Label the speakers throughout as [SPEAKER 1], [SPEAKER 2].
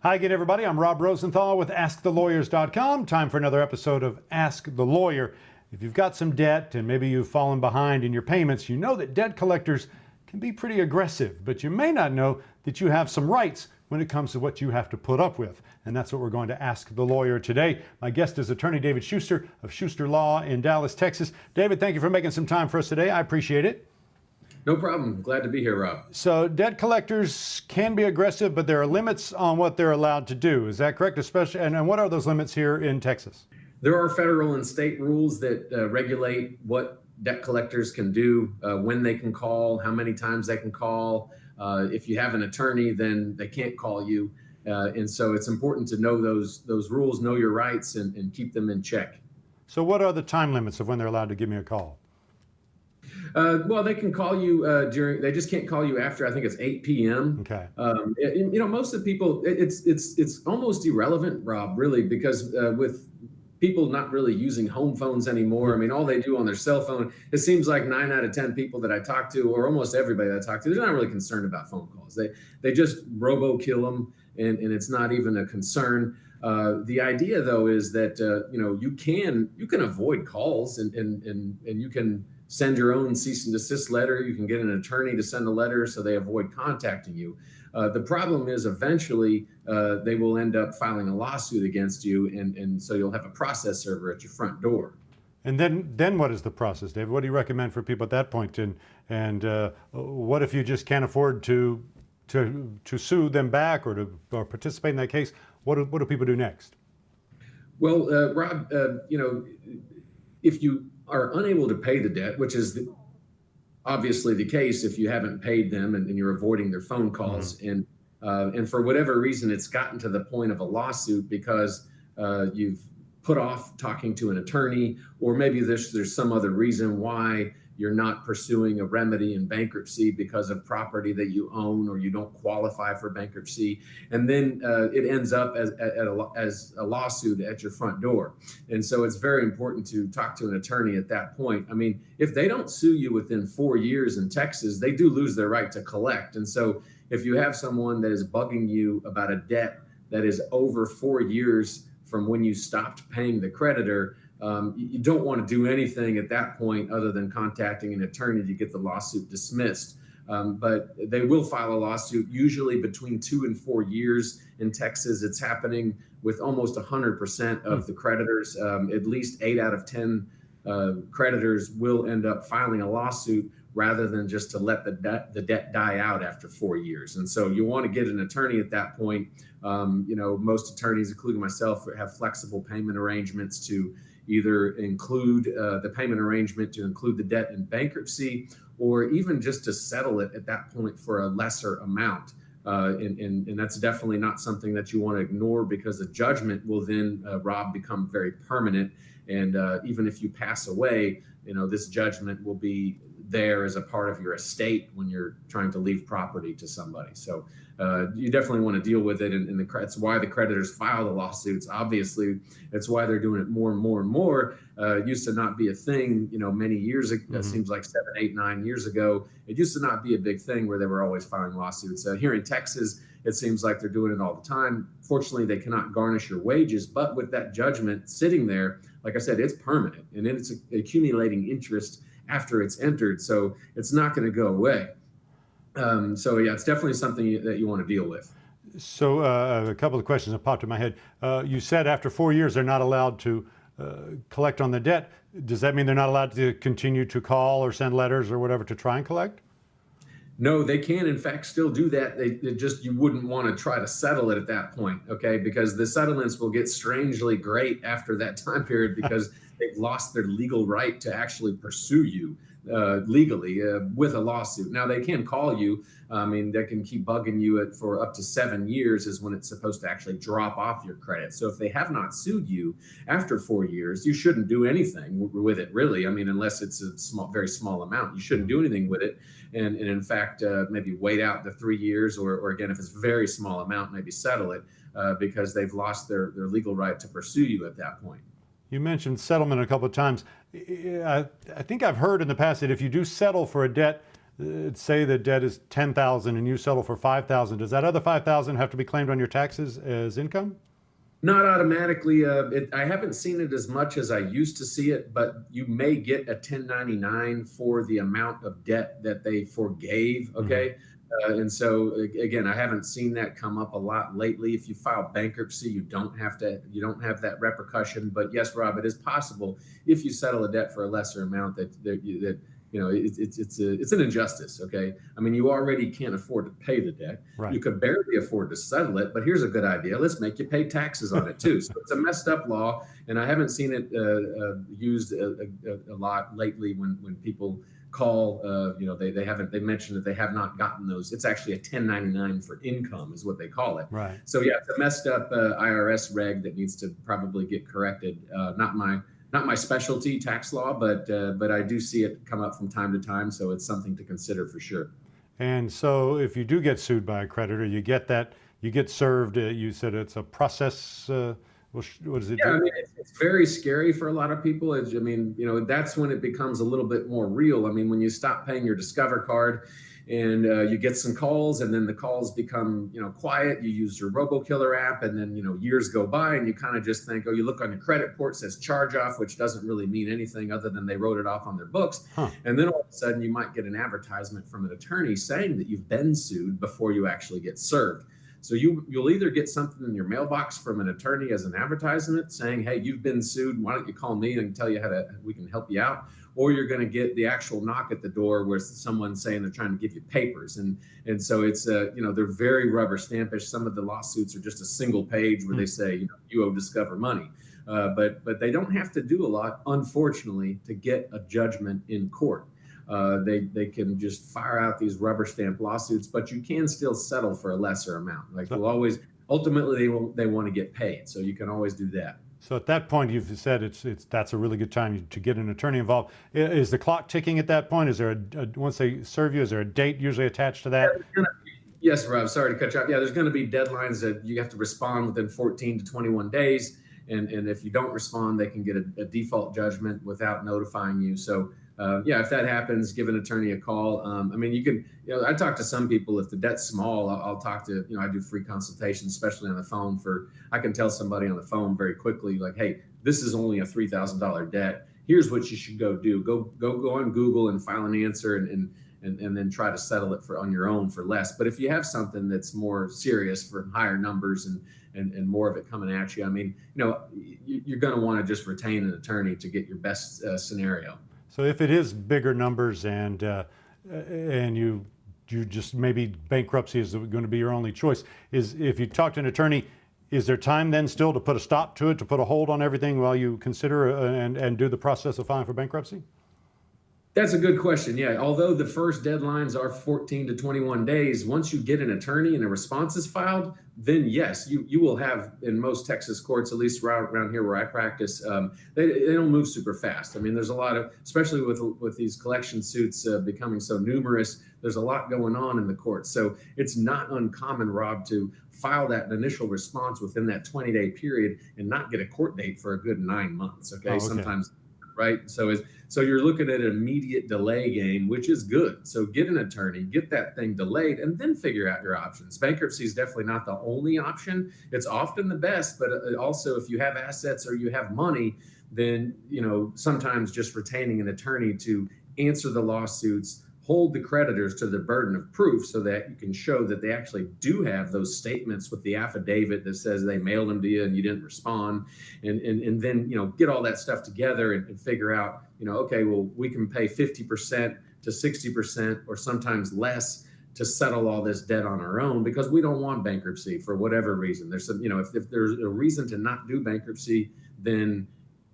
[SPEAKER 1] Hi again, everybody. I'm Rob Rosenthal with AskTheLawyers.com. Time for another episode of Ask the Lawyer. If you've got some debt and maybe you've fallen behind in your payments, you know that debt collectors can be pretty aggressive, but you may not know that you have some rights when it comes to what you have to put up with. And that's what we're going to ask the lawyer today. My guest is attorney David Shuster of Shuster Law in Dallas, Texas. David, thank you for making some time for us today. I appreciate it.
[SPEAKER 2] No problem. Glad to be here, Rob.
[SPEAKER 1] So debt collectors can be aggressive, but there are limits on what they're allowed to do. Is that correct? Especially, and what are those limits here in Texas?
[SPEAKER 2] There are federal and state rules that regulate what debt collectors can do, when they can call, how many times they can call. If you have an attorney, then they can't call you. And so it's important to know those rules, know your rights, and keep them in check.
[SPEAKER 1] So what are the time limits of when they're allowed to give me a call?
[SPEAKER 2] Well, they can call you they just can't call you after, I think it's 8 p.m.
[SPEAKER 1] Okay.
[SPEAKER 2] Most of the people, it's almost irrelevant, Rob, really, because with people not really using home phones anymore, I mean, all they do on their cell phone, it seems like 9 out of 10 people that I talk to, or almost everybody that I talk to, they're not really concerned about phone calls. They just robo-kill them, and it's not even a concern. The idea, though, is that you can avoid calls, and you can send your own cease and desist letter. You can get an attorney to send a letter so they avoid contacting you. The problem is eventually they will end up filing a lawsuit against you, and so you'll have a process server at your front door.
[SPEAKER 1] And then what is the process, David? What do you recommend for people at that point? And what if you just can't afford to sue them back or participate in that case? What do people do next?
[SPEAKER 2] Well, Rob, if you are unable to pay the debt, which is obviously the case if you haven't paid them and you're avoiding their phone calls, mm-hmm. and for whatever reason it's gotten to the point of a lawsuit because you've put off talking to an attorney, or maybe there's some other reason why you're not pursuing a remedy in bankruptcy because of property that you own, or you don't qualify for bankruptcy, and then it ends up as a lawsuit at your front door. And so it's very important to talk to an attorney at that point. I mean, if they don't sue you within 4 years in Texas, they do lose their right to collect. And so if you have someone that is bugging you about a debt that is over 4 years from when you stopped paying the creditor, you don't want to do anything at that point other than contacting an attorney to get the lawsuit dismissed. But they will file a lawsuit usually between 2 and 4 years. In Texas, it's happening with almost 100% of the creditors. At least 8 out of 10 creditors will end up filing a lawsuit rather than just to let the debt die out after 4 years. And so you want to get an attorney at that point. Most attorneys, including myself, have flexible payment arrangements to either include the payment arrangement to include the debt in bankruptcy, or even just to settle it at that point for a lesser amount. And that's definitely not something that you want to ignore, because the judgment will then, Rob, become very permanent. And even if you pass away, this judgment will be there as a part of your estate when you're trying to leave property to somebody. So you definitely want to deal with it, and that's why the creditors file the lawsuits. Obviously, it's why they're doing it more and more and more. It used to not be a thing, many years ago. Mm-hmm. It seems like 7, 8, 9 years ago. It used to not be a big thing where they were always filing lawsuits. Here in Texas, it seems like they're doing it all the time. Fortunately, they cannot garnish your wages, but with that judgment sitting there, like I said, it's permanent, and then it's accumulating interest after it's entered, so it's not going to go away. So yeah, it's definitely something that you want to deal with.
[SPEAKER 1] So a couple of questions that popped in my head. You said after 4 years they're not allowed to collect on the debt. Does that mean they're not allowed to continue to call or send letters or whatever to try and collect?
[SPEAKER 2] No, they can in fact still do that. You wouldn't want to try to settle it at that point, okay? Because the settlements will get strangely great after that time period, because they've lost their legal right to actually pursue you legally with a lawsuit. Now, they can call you. I mean, they can keep bugging you for up to 7 years is when it's supposed to actually drop off your credit. So if they have not sued you after 4 years, you shouldn't do anything with it, really. I mean, unless it's a very small amount, you shouldn't do anything with it. And in fact, maybe wait out the 3 years, or again, if it's a very small amount, maybe settle it because they've lost their legal right to pursue you at that point.
[SPEAKER 1] You mentioned settlement a couple of times. I think I've heard in the past that if you do settle for a debt say the debt is $10,000 and you settle for $5,000, does that other $5,000 have to be claimed on your taxes as income?
[SPEAKER 2] Not automatically. I haven't seen it as much as I used to see it, but you may get a 1099 for the amount of debt that they forgave. Okay. And so again, I haven't seen that come up a lot lately. If you file bankruptcy, you don't have that repercussion. But yes, Rob, it is possible if you settle a debt for a lesser amount that it's an injustice. Okay. I mean, you already can't afford to pay the debt.
[SPEAKER 1] Right.
[SPEAKER 2] You could barely afford to settle it, but here's a good idea. Let's make you pay taxes on it too. So it's a messed up law. And I haven't seen it used a lot lately when people call, they mentioned that they have not gotten those. It's actually a 1099 for income is what they call it.
[SPEAKER 1] Right.
[SPEAKER 2] So yeah, it's a messed up IRS reg that needs to probably get corrected. Not my specialty, tax law, but I do see it come up from time to time. So it's something to consider for sure.
[SPEAKER 1] And so if you do get sued by a creditor, you get served, you said it's a process, what does it do?
[SPEAKER 2] I mean, it's very scary for a lot of people. That's when it becomes a little bit more real. I mean, when you stop paying your Discover card and you get some calls and then the calls become, quiet, you use your RoboKiller app and then, years go by and you kind of just think, you look on your credit report, it says charge off, which doesn't really mean anything other than they wrote it off on their books. And then all of a sudden you might get an advertisement from an attorney saying that you've been sued before you actually get served. So you'll either get something in your mailbox from an attorney as an advertisement saying, hey, you've been sued. Why don't you call me and tell you we can help you out? Or you're going to get the actual knock at the door where someone's saying they're trying to give you papers. And so it's, they're very rubber stampish. Some of the lawsuits are just a single page where they say, you owe Discover money. But they don't have to do a lot, unfortunately, to get a judgment in court. They can just fire out these rubber stamp lawsuits, but you can still settle for a lesser amount. Like ultimately they want to get paid. So you can always do that.
[SPEAKER 1] So at that point, you've said that's a really good time to get an attorney involved. Is the clock ticking at that point? Is there once they serve you, is there a date usually attached to that?
[SPEAKER 2] Yes, Rob, sorry to cut you off. Yeah, there's going to be deadlines that you have to respond within 14 to 21 days. And if you don't respond, they can get a default judgment without notifying you. So if that happens, give an attorney a call. You can, I talk to some people, if the debt's small, I'll talk to, I do free consultations, especially on the phone I can tell somebody on the phone very quickly, like, hey, this is only a $3,000 debt. Here's what you should go do. Go on Google and file an answer and then try to settle it on your own for less. But if you have something that's more serious for higher numbers and more of it coming at you, you're going to want to just retain an attorney to get your best scenario.
[SPEAKER 1] So if it is bigger numbers and you just maybe bankruptcy is going to be your only choice, if you talk to an attorney, is there time then still to put a stop to it, to put a hold on everything while you consider and do the process of filing for bankruptcy?
[SPEAKER 2] That's a good question. Yeah. Although the first deadlines are 14 to 21 days, once you get an attorney and a response is filed, then yes, you will have, in most Texas courts, at least around here where I practice, they don't move super fast. I mean, there's a lot of, especially with these collection suits becoming so numerous, there's a lot going on in the courts. So it's not uncommon, Rob, to file that initial response within that 20-day period and not get a court date for a good 9 months. Okay. Sometimes, right? So you're looking at an immediate delay game, which is good. So get an attorney, get that thing delayed, and then figure out your options. Bankruptcy is definitely not the only option. It's often the best, but also if you have assets or you have money, then sometimes just retaining an attorney to answer the lawsuits, hold the creditors to the burden of proof so that you can show that they actually do have those statements with the affidavit that says they mailed them to you and you didn't respond. And then, get all that stuff together and figure out, okay, well, we can pay 50% to 60% or sometimes less to settle all this debt on our own because we don't want bankruptcy for whatever reason. There's some, if there's a reason to not do bankruptcy, then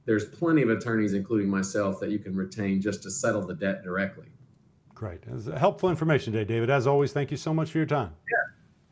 [SPEAKER 2] there's plenty of attorneys, including myself, that you can retain just to settle the debt directly.
[SPEAKER 1] Great. That's helpful information today, David. As always, thank you so much for your time.
[SPEAKER 2] Yeah,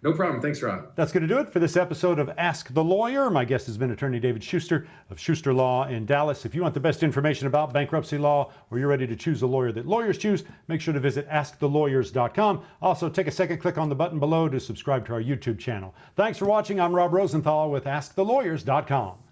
[SPEAKER 2] no problem. Thanks, Rob.
[SPEAKER 1] That's going to do it for this episode of Ask the Lawyer. My guest has been attorney David Shuster of Shuster Law in Dallas. If you want the best information about bankruptcy law or you're ready to choose a lawyer that lawyers choose, make sure to visit AskTheLawyers.com. Also, take a second, click on the button below to subscribe to our YouTube channel. Thanks for watching. I'm Rob Rosenthal with AskTheLawyers.com.